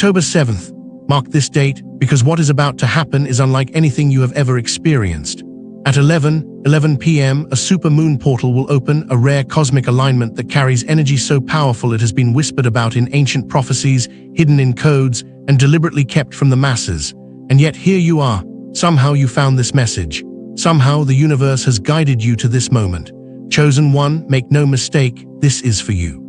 October 7th. Mark this date because what is about to happen is unlike anything you have ever experienced. At 11 p.m., a supermoon portal will open, a rare cosmic alignment that carries energy so powerful it has been whispered about in ancient prophecies, hidden in codes, and deliberately kept from the masses. And yet here you are. Somehow you found this message. Somehow the universe has guided you to this moment. Chosen one, make no mistake, this is for you.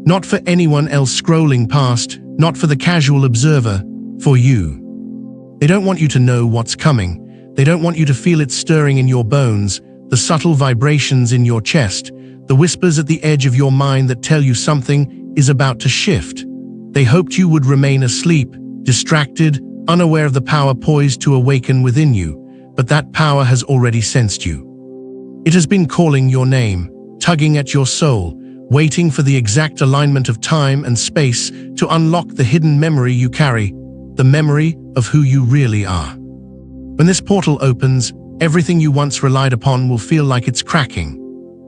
Not for anyone else scrolling past, not for the casual observer, for you. They don't want you to know what's coming. They don't want you to feel it stirring in your bones, the subtle vibrations in your chest, the whispers at the edge of your mind that tell you something is about to shift. They hoped you would remain asleep, distracted, unaware of the power poised to awaken within you, but that power has already sensed you. It has been calling your name, tugging at your soul, waiting for the exact alignment of time and space to unlock the hidden memory you carry, the memory of who you really are. When this portal opens, everything you once relied upon will feel like it's cracking.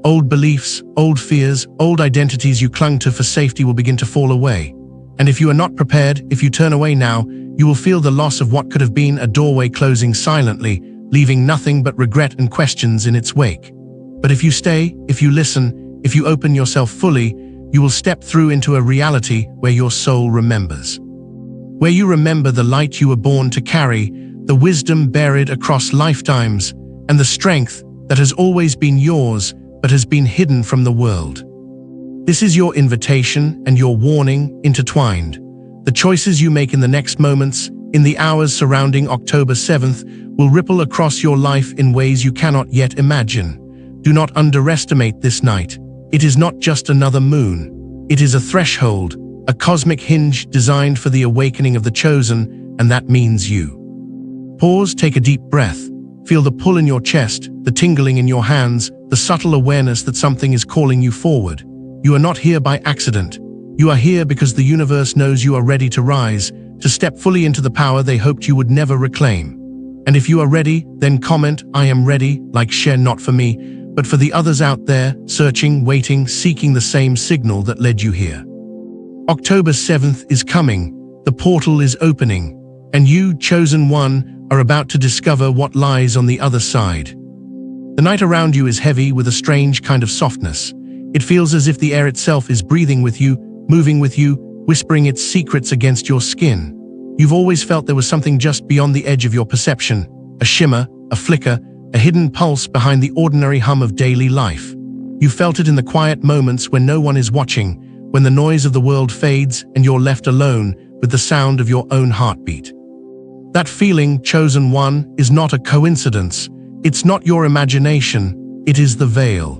Old beliefs, old fears, old identities you clung to for safety will begin to fall away. And if you are not prepared, if you turn away now, you will feel the loss of what could have been a doorway closing silently, leaving nothing but regret and questions in its wake. But if you stay, if you listen, if you open yourself fully, you will step through into a reality where your soul remembers. Where you remember the light you were born to carry, the wisdom buried across lifetimes, and the strength that has always been yours but has been hidden from the world. This is your invitation and your warning intertwined. The choices you make in the next moments, in the hours surrounding October 7th, will ripple across your life in ways you cannot yet imagine. Do not underestimate this night. It is not just another moon. It is a threshold, a cosmic hinge designed for the awakening of the chosen, and that means you. Pause, take a deep breath. Feel the pull in your chest, the tingling in your hands, the subtle awareness that something is calling you forward. You are not here by accident. You are here because the universe knows you are ready to rise, to step fully into the power they hoped you would never reclaim. And if you are ready, then comment, "I am ready," like share not for me, but for the others out there, searching, waiting, seeking the same signal that led you here. October 7th is coming. The portal is opening. And you, chosen one, are about to discover what lies on the other side. The night around you is heavy with a strange kind of softness. It feels as if the air itself is breathing with you, moving with you, whispering its secrets against your skin. You've always felt there was something just beyond the edge of your perception, a shimmer, a flicker, a hidden pulse behind the ordinary hum of daily life. You felt it in the quiet moments when no one is watching, when the noise of the world fades and you're left alone with the sound of your own heartbeat. That feeling, chosen one, is not a coincidence. It's not your imagination, it is the veil.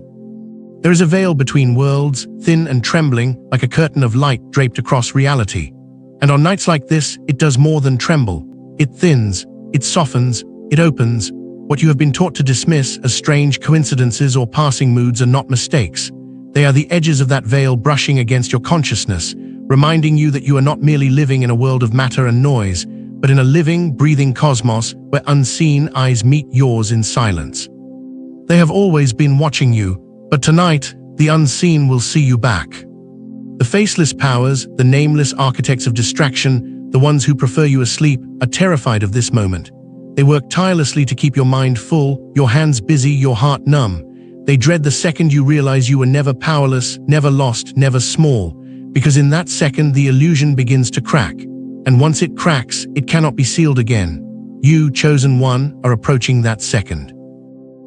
There is a veil between worlds, thin and trembling, like a curtain of light draped across reality. And on nights like this, it does more than tremble. It thins, it softens, it opens. What you have been taught to dismiss as strange coincidences or passing moods are not mistakes. They are the edges of that veil brushing against your consciousness, reminding you that you are not merely living in a world of matter and noise, but in a living, breathing cosmos where unseen eyes meet yours in silence. They have always been watching you, but tonight, the unseen will see you back. The faceless powers, the nameless architects of distraction, the ones who prefer you asleep, are terrified of this moment. They work tirelessly to keep your mind full, your hands busy, your heart numb. They dread the second you realize you were never powerless, never lost, never small, because in that second the illusion begins to crack. And once it cracks, it cannot be sealed again. You, chosen one, are approaching that second.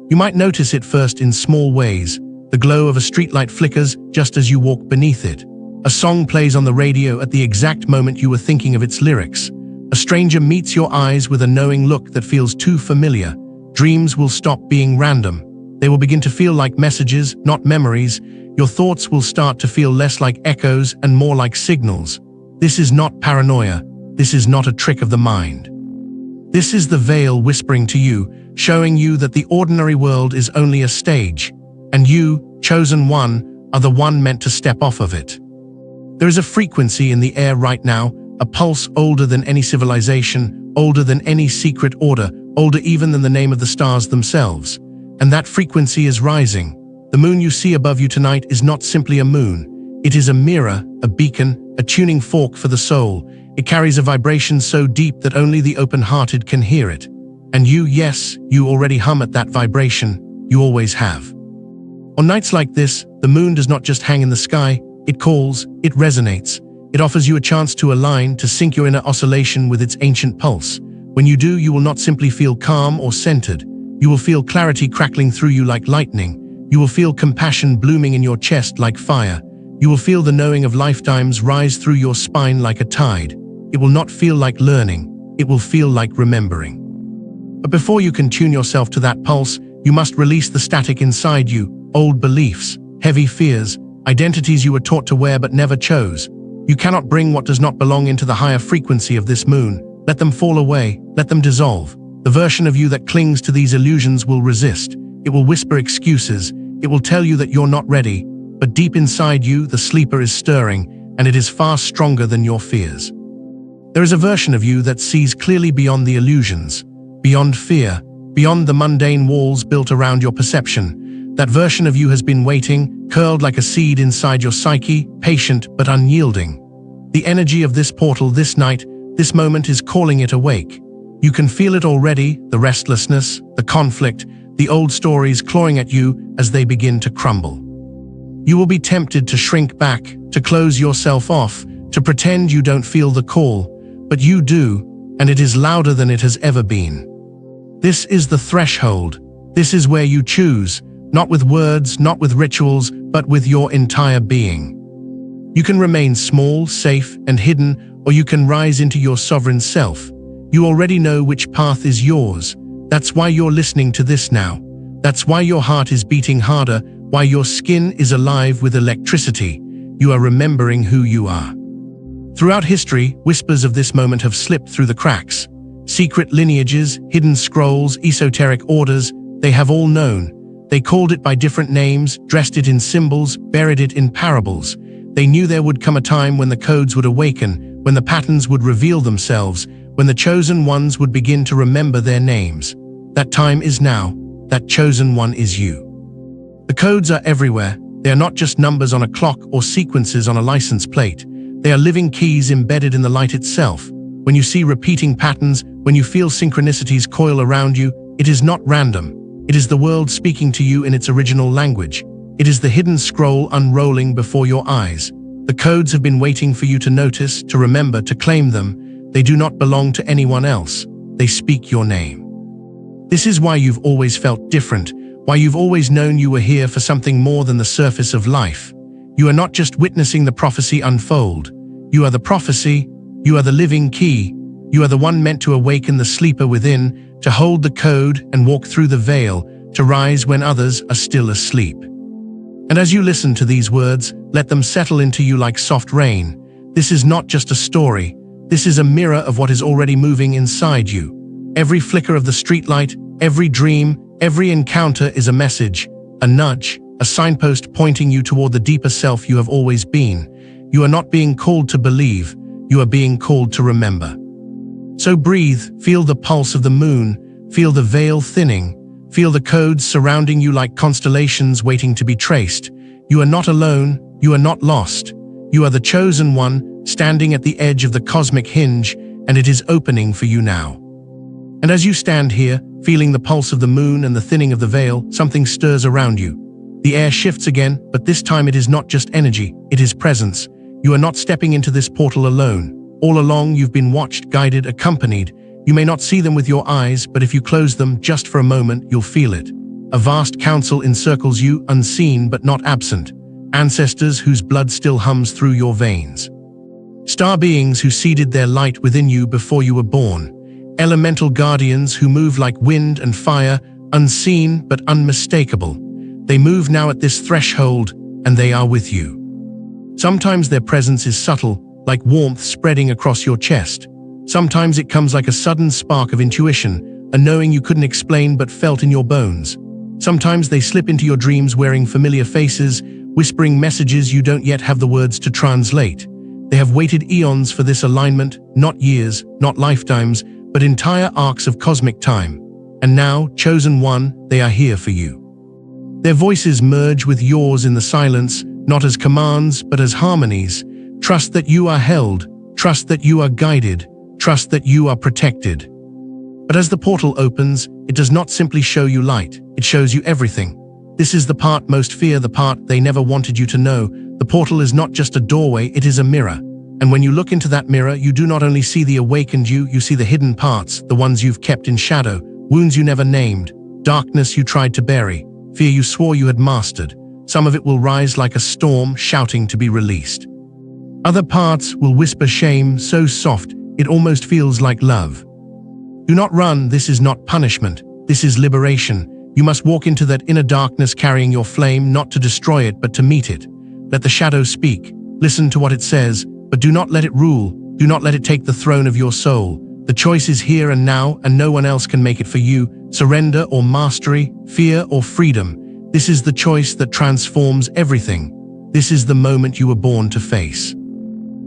You might notice it first in small ways. The glow of a streetlight flickers just as you walk beneath it. A song plays on the radio at the exact moment you were thinking of its lyrics. A stranger meets your eyes with a knowing look that feels too familiar. Dreams will stop being random. They will begin to feel like messages, not memories. Your thoughts will start to feel less like echoes and more like signals. This is not paranoia. This is not a trick of the mind. This is the veil whispering to you, showing you that the ordinary world is only a stage, and you, chosen one, are the one meant to step off of it. There is a frequency in the air right now, a pulse older than any civilization, older than any secret order, older even than the name of the stars themselves. And that frequency is rising. The moon you see above you tonight is not simply a moon. It is a mirror, a beacon, a tuning fork for the soul, It carries a vibration so deep that only the open-hearted can hear it. And you, yes, you already hum at that vibration. You always have. On nights like this, the moon does not just hang in the sky. It calls, it resonates. It offers you a chance to align, to sync your inner oscillation with its ancient pulse. When you do, you will not simply feel calm or centered. You will feel clarity crackling through you like lightning. You will feel compassion blooming in your chest like fire. You will feel the knowing of lifetimes rise through your spine like a tide. It will not feel like learning. It will feel like remembering. But before you can tune yourself to that pulse, you must release the static inside you, old beliefs, heavy fears, identities you were taught to wear but never chose. You cannot bring what does not belong into the higher frequency of this moon. Let them fall away, let them dissolve. The version of you that clings to these illusions will resist. It will whisper excuses. It will tell you that you're not ready. But deep inside you, the sleeper is stirring, and it is far stronger than your fears. There is a version of you that sees clearly beyond the illusions, beyond fear, beyond the mundane walls built around your perception. That version of you has been waiting, curled like a seed inside your psyche, patient but unyielding. The energy of this portal this night, this moment is calling it awake. You can feel it already, the restlessness, the conflict, the old stories clawing at you as they begin to crumble. You will be tempted to shrink back, to close yourself off, to pretend you don't feel the call, but you do, and it is louder than it has ever been. This is the threshold. This is where you choose, not with words, not with rituals, but with your entire being. You can remain small, safe, and hidden, or you can rise into your sovereign self. You already know which path is yours. That's why you're listening to this now. That's why your heart is beating harder, why your skin is alive with electricity. You are remembering who you are. Throughout history, whispers of this moment have slipped through the cracks. Secret lineages, hidden scrolls, esoteric orders, they have all known. They called it by different names, dressed it in symbols, buried it in parables. They knew there would come a time when the codes would awaken, when the patterns would reveal themselves, when the chosen ones would begin to remember their names. That time is now. That chosen one is you. The codes are everywhere. They are not just numbers on a clock or sequences on a license plate. They are living keys embedded in the light itself. When you see repeating patterns, when you feel synchronicities coil around you, it is not random. It is the world speaking to you in its original language. It is the hidden scroll unrolling before your eyes. The codes have been waiting for you to notice, to remember, to claim them. They do not belong to anyone else. They speak your name. This is why you've always felt different, why you've always known you were here for something more than the surface of life. You are not just witnessing the prophecy unfold. You are the prophecy. You are the living key. You are the one meant to awaken the sleeper within, to hold the code and walk through the veil, to rise when others are still asleep. And as you listen to these words, let them settle into you like soft rain. This is not just a story. This is a mirror of what is already moving inside you. Every flicker of the streetlight, every dream, every encounter is a message, a nudge, a signpost pointing you toward the deeper self you have always been. You are not being called to believe. You are being called to remember. So breathe, feel the pulse of the moon, feel the veil thinning, feel the codes surrounding you like constellations waiting to be traced. You are not alone, you are not lost. You are the chosen one, standing at the edge of the cosmic hinge, and it is opening for you now. And as you stand here, feeling the pulse of the moon and the thinning of the veil, something stirs around you. The air shifts again, but this time it is not just energy, it is presence. You are not stepping into this portal alone. All along you've been watched, guided, accompanied. You may not see them with your eyes, but if you close them just for a moment, you'll feel it. A vast council encircles you, unseen but not absent. Ancestors whose blood still hums through your veins. Star beings who seeded their light within you before you were born. Elemental guardians who move like wind and fire, unseen but unmistakable. They move now at this threshold, and they are with you. Sometimes their presence is subtle, like warmth spreading across your chest. Sometimes it comes like a sudden spark of intuition, a knowing you couldn't explain but felt in your bones. Sometimes they slip into your dreams wearing familiar faces, whispering messages you don't yet have the words to translate. They have waited eons for this alignment, not years, not lifetimes, but entire arcs of cosmic time. And now, chosen one, they are here for you. Their voices merge with yours in the silence, not as commands, but as harmonies. Trust that you are held. Trust that you are guided. Trust that you are protected. But as the portal opens, it does not simply show you light. It shows you everything. This is the part most fear, the part they never wanted you to know. The portal is not just a doorway, it is a mirror. And when you look into that mirror, you do not only see the awakened you see the hidden parts, the ones you've kept in shadow, wounds you never named, darkness you tried to bury, fear you swore you had mastered. Some of it will rise like a storm, shouting to be released. Other parts will whisper shame so soft, it almost feels like love. Do not run, this is not punishment, this is liberation. You must walk into that inner darkness carrying your flame, not to destroy it, but to meet it. Let the shadow speak, listen to what it says, but do not let it rule, do not let it take the throne of your soul. The choice is here and now, and no one else can make it for you. Surrender or mastery, fear or freedom. This is the choice that transforms everything. This is the moment you were born to face.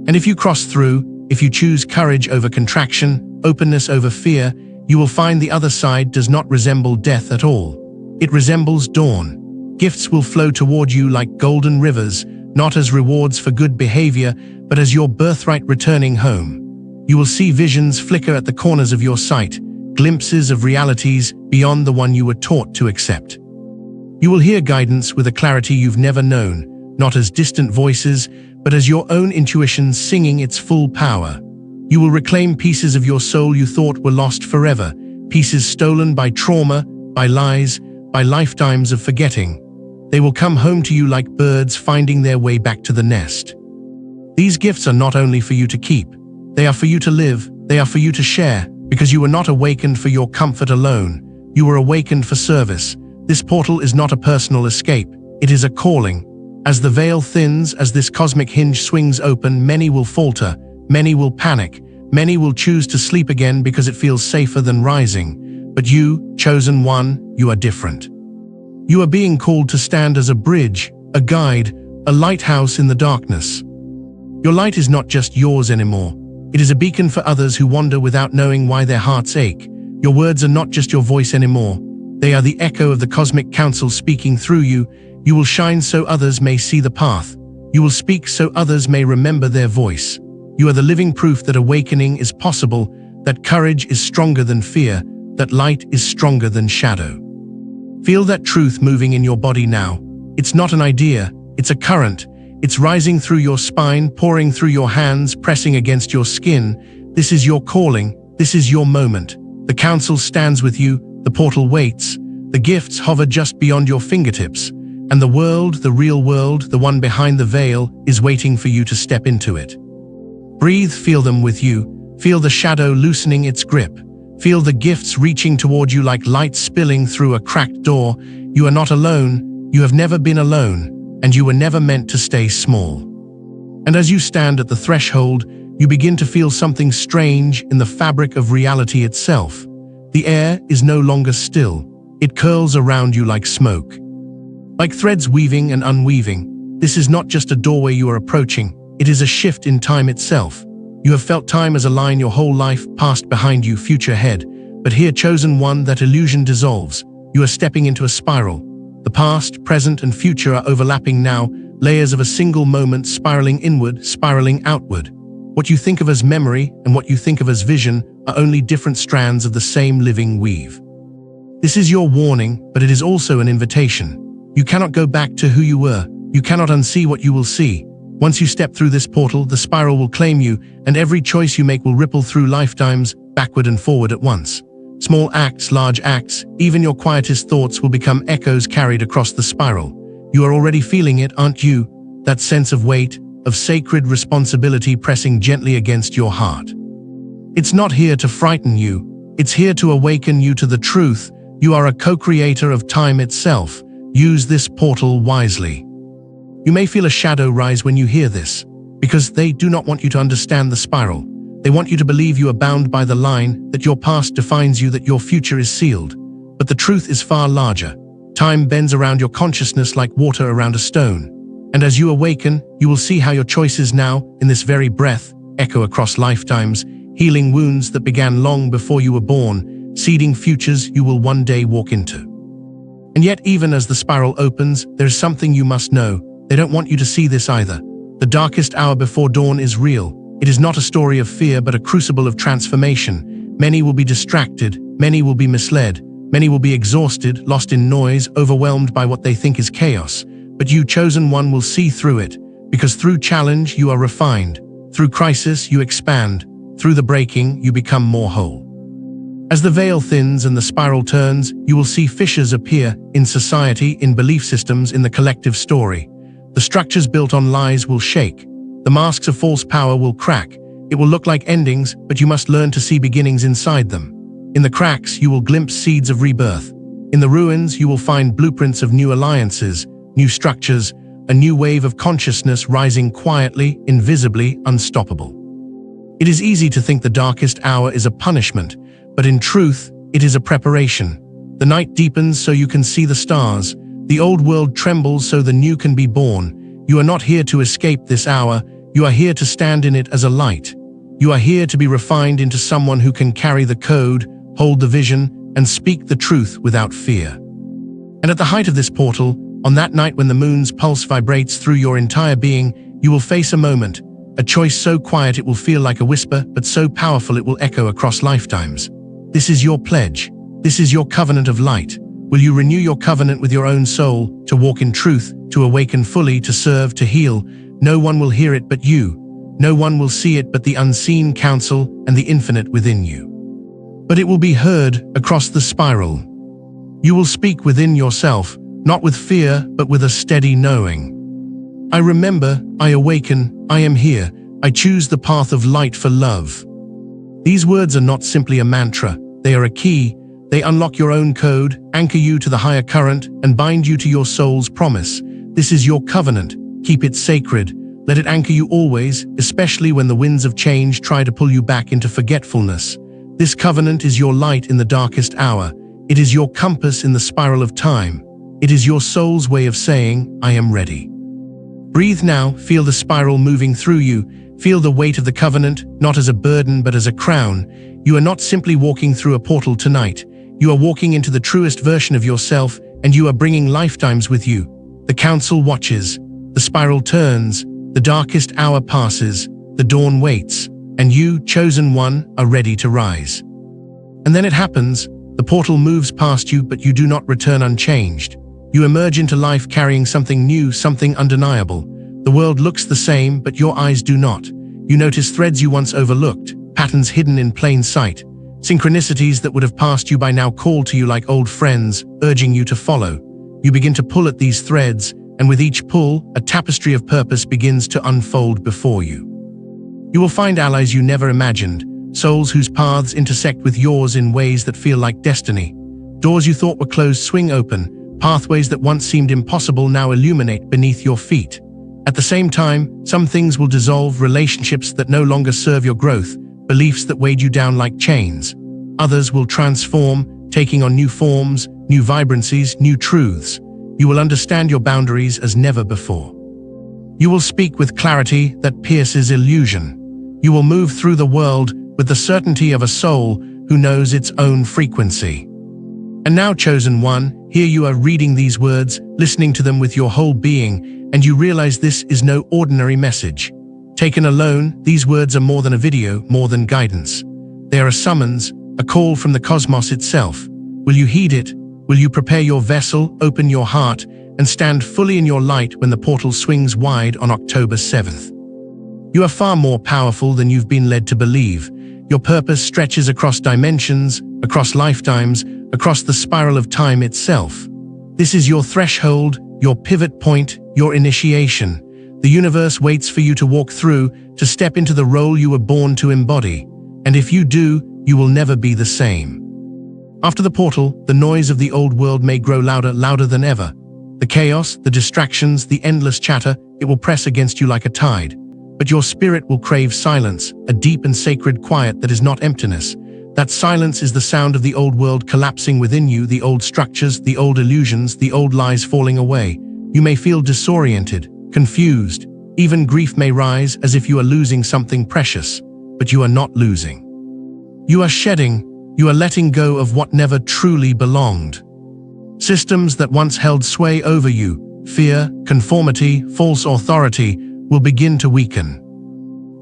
And if you cross through, if you choose courage over contraction, openness over fear, you will find the other side does not resemble death at all. It resembles dawn. Gifts will flow toward you like golden rivers, not as rewards for good behavior, but as your birthright returning home. You will see visions flicker at the corners of your sight, glimpses of realities beyond the one you were taught to accept. You will hear guidance with a clarity you've never known, not as distant voices, but as your own intuition singing its full power. You will reclaim pieces of your soul you thought were lost forever, pieces stolen by trauma, by lies, by lifetimes of forgetting. They will come home to you like birds finding their way back to the nest. These gifts are not only for you to keep, they are for you to live, they are for you to share, because you were not awakened for your comfort alone. You were awakened for service. This portal is not a personal escape, it is a calling. As the veil thins, as this cosmic hinge swings open, many will falter, many will panic, many will choose to sleep again because it feels safer than rising. But you, chosen one, you are different. You are being called to stand as a bridge, a guide, a lighthouse in the darkness. Your light is not just yours anymore. It is a beacon for others who wander without knowing why their hearts ache. Your words are not just your voice anymore. They are the echo of the cosmic council speaking through you. You will shine so others may see the path. You will speak so others may remember their voice. You are the living proof that awakening is possible, that courage is stronger than fear, that light is stronger than shadow. Feel that truth moving in your body now. It's not an idea, it's a current. It's rising through your spine, pouring through your hands, pressing against your skin. This is your calling, this is your moment. The council stands with you, the portal waits, the gifts hover just beyond your fingertips, and the world, the real world, the one behind the veil, is waiting for you to step into it. Breathe, feel them with you, feel the shadow loosening its grip, feel the gifts reaching toward you like light spilling through a cracked door. You are not alone, you have never been alone, and you were never meant to stay small. And as you stand at the threshold, you begin to feel something strange in the fabric of reality itself. The air is no longer still, it curls around you like smoke. Like threads weaving and unweaving, this is not just a doorway you are approaching, it is a shift in time itself. You have felt time as a line your whole life, past behind you, future ahead, but here, chosen one, that illusion dissolves. You are stepping into a spiral. The past, present, and future are overlapping now, layers of a single moment spiraling inward, spiraling outward. What you think of as memory and what you think of as vision are only different strands of the same living weave. This is your warning, but it is also an invitation. You cannot go back to who you were. You cannot unsee what you will see. Once you step through this portal, the spiral will claim you, and every choice you make will ripple through lifetimes, backward and forward at once. Small acts, large acts, even your quietest thoughts will become echoes carried across the spiral. You are already feeling it, aren't you? That sense of weight, of sacred responsibility pressing gently against your heart. It's not here to frighten you. It's here to awaken you to the truth. You are a co-creator of time itself. Use this portal wisely. You may feel a shadow rise when you hear this, because they do not want you to understand the spiral. They want you to believe you are bound by the line, that your past defines you, that your future is sealed. But the truth is far larger. Time bends around your consciousness like water around a stone. And as you awaken, you will see how your choices now, in this very breath, echo across lifetimes, healing wounds that began long before you were born, seeding futures you will one day walk into. And yet, even as the spiral opens, there is something you must know. They don't want you to see this either. The darkest hour before dawn is real. It is not a story of fear, but a crucible of transformation. Many will be distracted, many will be misled, many will be exhausted, lost in noise, overwhelmed by what they think is chaos. But you, chosen one, will see through it, because through challenge you are refined, through crisis you expand, through the breaking you become more whole. As the veil thins and the spiral turns, you will see fissures appear in society, in belief systems, in the collective story. The structures built on lies will shake. The masks of false power will crack. It will look like endings, but you must learn to see beginnings inside them. In the cracks, you will glimpse seeds of rebirth. In the ruins, you will find blueprints of new alliances, new structures, a new wave of consciousness rising quietly, invisibly, unstoppable. It is easy to think the darkest hour is a punishment, but in truth, it is a preparation. The night deepens so you can see the stars. The old world trembles so the new can be born. You are not here to escape this hour. You are here to stand in it as a light. You are here to be refined into someone who can carry the code, hold the vision, and speak the truth without fear. And at the height of this portal, on that night when the moon's pulse vibrates through your entire being, you will face a moment, a choice so quiet it will feel like a whisper, but so powerful it will echo across lifetimes. This is your pledge. This is your covenant of light. Will you renew your covenant with your own soul, to walk in truth, to awaken fully, to serve, to heal? No one will hear it but you. No one will see it but the unseen counsel and the infinite within you. But it will be heard across the spiral. You will speak within yourself, not with fear, but with a steady knowing. I remember, I awaken, I am here, I choose the path of light for love. These words are not simply a mantra, they are a key. They unlock your own code, anchor you to the higher current, and bind you to your soul's promise. This is your covenant. Keep it sacred. Let it anchor you always, especially when the winds of change try to pull you back into forgetfulness. This covenant is your light in the darkest hour. It is your compass in the spiral of time. It is your soul's way of saying, I am ready. Breathe now, feel the spiral moving through you. Feel the weight of the covenant, not as a burden but as a crown. You are not simply walking through a portal tonight. You are walking into the truest version of yourself, and you are bringing lifetimes with you. The council watches, the spiral turns, the darkest hour passes, the dawn waits, and you, chosen one, are ready to rise. And then it happens, the portal moves past you, but you do not return unchanged. You emerge into life carrying something new, something undeniable. The world looks the same, but your eyes do not. You notice threads you once overlooked, patterns hidden in plain sight. Synchronicities that would have passed you by now call to you like old friends, urging you to follow. You begin to pull at these threads, and with each pull, a tapestry of purpose begins to unfold before you. You will find allies you never imagined, souls whose paths intersect with yours in ways that feel like destiny. Doors you thought were closed swing open, pathways that once seemed impossible now illuminate beneath your feet. At the same time, some things will dissolve, relationships that no longer serve your growth, beliefs that weighed you down like chains. Others will transform, taking on new forms, new vibrancies, new truths. You will understand your boundaries as never before. You will speak with clarity that pierces illusion. You will move through the world with the certainty of a soul who knows its own frequency. And now, chosen one, here you are reading these words, listening to them with your whole being, and you realize this is no ordinary message. Taken alone, these words are more than a video, more than guidance. They are a summons, a call from the cosmos itself. Will you heed it? Will you prepare your vessel, open your heart, and stand fully in your light when the portal swings wide on October 7th? You are far more powerful than you've been led to believe. Your purpose stretches across dimensions, across lifetimes, across the spiral of time itself. This is your threshold, your pivot point, your initiation. The universe waits for you to walk through, to step into the role you were born to embody. And if you do, you will never be the same. After the portal, the noise of the old world may grow louder, louder than ever. The chaos, the distractions, the endless chatter, it will press against you like a tide. But your spirit will crave silence, a deep and sacred quiet that is not emptiness. That silence is the sound of the old world collapsing within you, the old structures, the old illusions, the old lies falling away. You may feel disoriented, confused. Even grief may rise as if you are losing something precious, but you are not losing. You are shedding, you are letting go of what never truly belonged. Systems that once held sway over you, fear, conformity, false authority, will begin to weaken.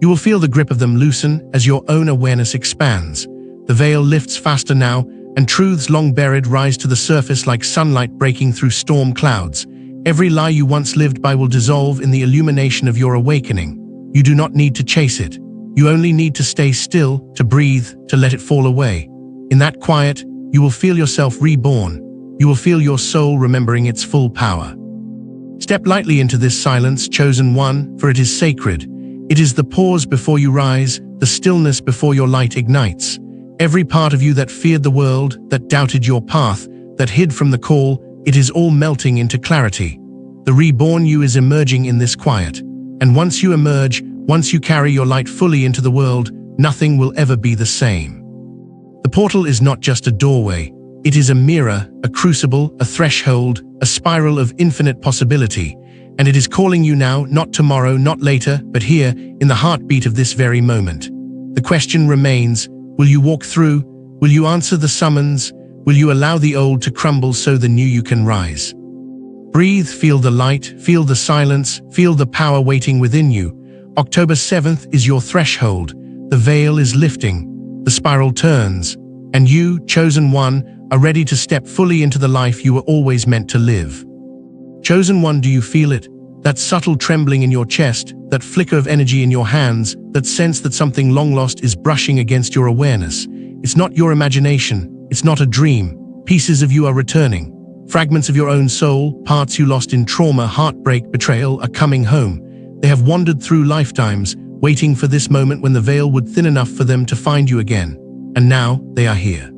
You will feel the grip of them loosen as your own awareness expands. The veil lifts faster now, and truths long buried rise to the surface like sunlight breaking through storm clouds. Every lie you once lived by will dissolve in the illumination of your awakening. You do not need to chase it. You only need to stay still, to breathe, to let it fall away. In that quiet, you will feel yourself reborn. You will feel your soul remembering its full power. Step lightly into this silence, chosen one, for it is sacred. It is the pause before you rise, the stillness before your light ignites. Every part of you that feared the world, that doubted your path, that hid from the call, it is all melting into clarity. The reborn you is emerging in this quiet. And once you emerge, once you carry your light fully into the world, nothing will ever be the same. The portal is not just a doorway. It is a mirror, a crucible, a threshold, a spiral of infinite possibility. And it is calling you now, not tomorrow, not later, but here, in the heartbeat of this very moment. The question remains, will you walk through? Will you answer the summons? Will you allow the old to crumble so the new you can rise? Breathe, feel the light, feel the silence, feel the power waiting within you. October 7th is your threshold. The veil is lifting, the spiral turns, and you, chosen one, are ready to step fully into the life you were always meant to live. Chosen one, do you feel it? That subtle trembling in your chest, that flicker of energy in your hands, that sense that something long lost is brushing against your awareness. It's not your imagination, it's not a dream. Pieces of you are returning. Fragments of your own soul, parts you lost in trauma, heartbreak, betrayal, are coming home. They have wandered through lifetimes, waiting for this moment when the veil would thin enough for them to find you again. And now, they are here.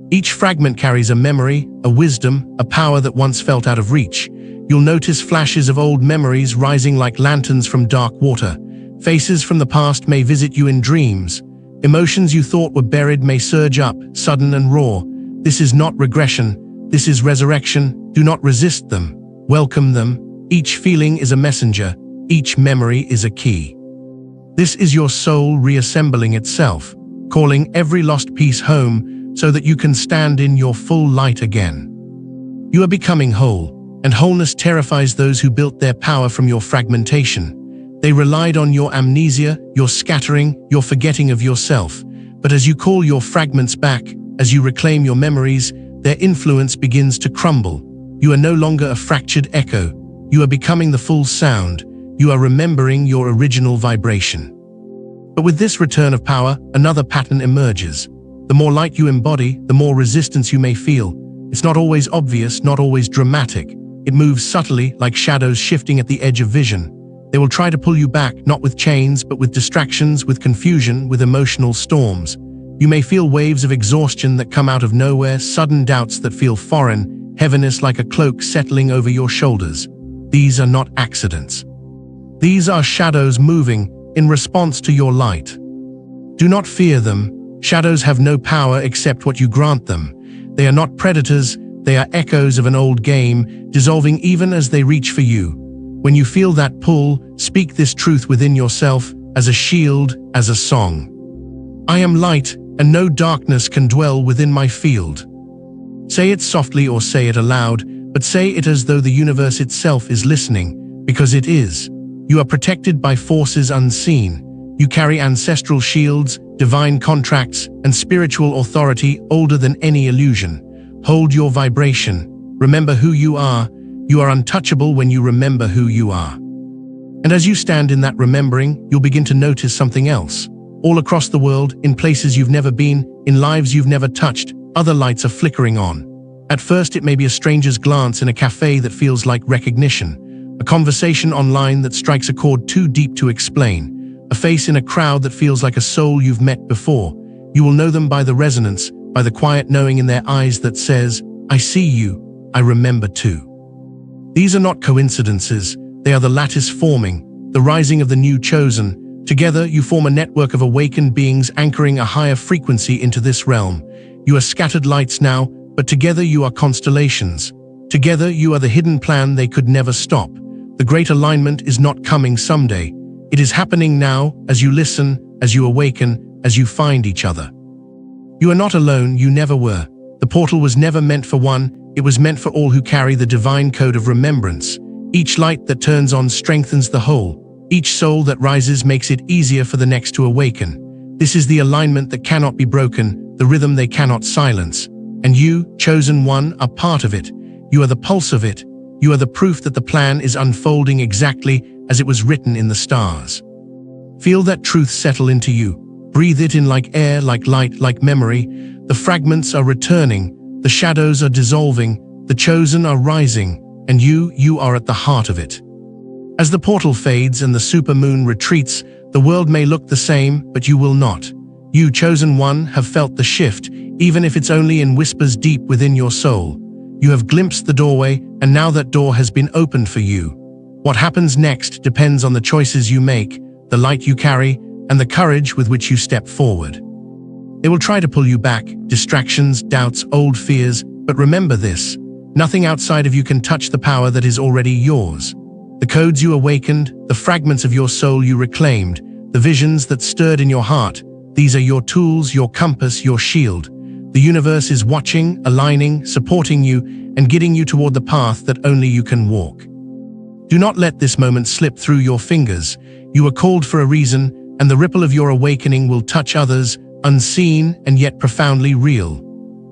Each fragment carries a memory, a wisdom, a power that once felt out of reach. You'll notice flashes of old memories rising like lanterns from dark water. Faces from the past may visit you in dreams. Emotions you thought were buried may surge up, sudden and raw. This is not regression. This is resurrection. Do not resist them. Welcome them. Each feeling is a messenger. Each memory is a key. This is your soul reassembling itself, calling every lost piece home so that you can stand in your full light again. You are becoming whole, and wholeness terrifies those who built their power from your fragmentation. They relied on your amnesia, your scattering, your forgetting of yourself. But as you call your fragments back, as you reclaim your memories, their influence begins to crumble. You are no longer a fractured echo. You are becoming the full sound. You are remembering your original vibration. But with this return of power, another pattern emerges. The more light you embody, the more resistance you may feel. It's not always obvious, not always dramatic. It moves subtly, like shadows shifting at the edge of vision. They will try to pull you back, not with chains, but with distractions, with confusion, with emotional storms. You may feel waves of exhaustion that come out of nowhere, sudden doubts that feel foreign, heaviness like a cloak settling over your shoulders. These are not accidents. These are shadows moving in response to your light. Do not fear them. Shadows have no power except what you grant them. They are not predators, they are echoes of an old game, dissolving even as they reach for you. When you feel that pull, speak this truth within yourself, as a shield, as a song. I am light, and no darkness can dwell within my field. Say it softly or say it aloud, but say it as though the universe itself is listening, because it is. You are protected by forces unseen. You carry ancestral shields, divine contracts, and spiritual authority older than any illusion. Hold your vibration. Remember who you are. You are untouchable when you remember who you are. And as you stand in that remembering, you'll begin to notice something else. All across the world, in places you've never been, in lives you've never touched, other lights are flickering on. At first, it may be a stranger's glance in a cafe that feels like recognition, a conversation online that strikes a chord too deep to explain, a face in a crowd that feels like a soul you've met before. You will know them by the resonance, by the quiet knowing in their eyes that says, I see you, I remember too. These are not coincidences, they are the lattice forming, the rising of the new chosen. Together, you form a network of awakened beings anchoring a higher frequency into this realm. You are scattered lights now, but together you are constellations. Together, you are the hidden plan they could never stop. The great alignment is not coming someday. It is happening now, as you listen, as you awaken, as you find each other. You are not alone, you never were. The portal was never meant for one, it was meant for all who carry the divine code of remembrance. Each light that turns on strengthens the whole. Each soul that rises makes it easier for the next to awaken. This is the alignment that cannot be broken, the rhythm they cannot silence. And you, chosen one, are part of it. You are the pulse of it. You are the proof that the plan is unfolding exactly as it was written in the stars. Feel that truth settle into you. Breathe it in like air, like light, like memory. The fragments are returning. The shadows are dissolving. The chosen are rising. And you are at the heart of it. As the portal fades and the supermoon retreats, the world may look the same, but you will not. You, chosen one, have felt the shift, even if it's only in whispers deep within your soul. You have glimpsed the doorway, and now that door has been opened for you. What happens next depends on the choices you make, the light you carry, and the courage with which you step forward. They will try to pull you back, distractions, doubts, old fears, but remember this: nothing outside of you can touch the power that is already yours. The codes you awakened, the fragments of your soul you reclaimed, the visions that stirred in your heart, these are your tools, your compass, your shield. The universe is watching, aligning, supporting you, and guiding you toward the path that only you can walk. Do not let this moment slip through your fingers. You were called for a reason, and the ripple of your awakening will touch others, unseen and yet profoundly real.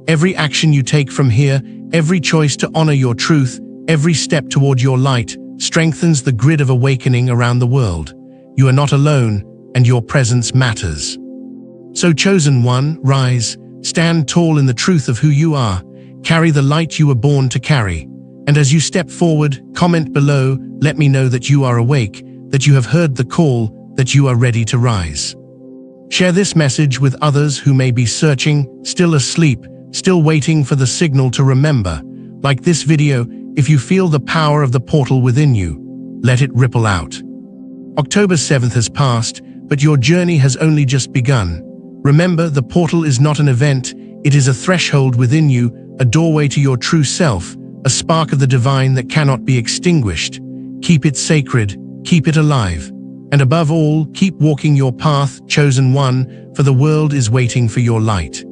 Every action you take from here, every choice to honor your truth, every step toward your light, strengthens the grid of awakening around the world. You are not alone, and your presence matters. So, chosen one, rise, stand tall in the truth of who you are, carry the light you were born to carry. And as you step forward, comment below, let me know that you are awake, that you have heard the call, that you are ready to rise. Share this message with others who may be searching, still asleep, still waiting for the signal to remember. Like this video, if you feel the power of the portal within you, let it ripple out. October 7th has passed, but your journey has only just begun. Remember, the portal is not an event, it is a threshold within you, a doorway to your true self, a spark of the divine that cannot be extinguished. Keep it sacred, keep it alive. And above all, keep walking your path, chosen one, for the world is waiting for your light.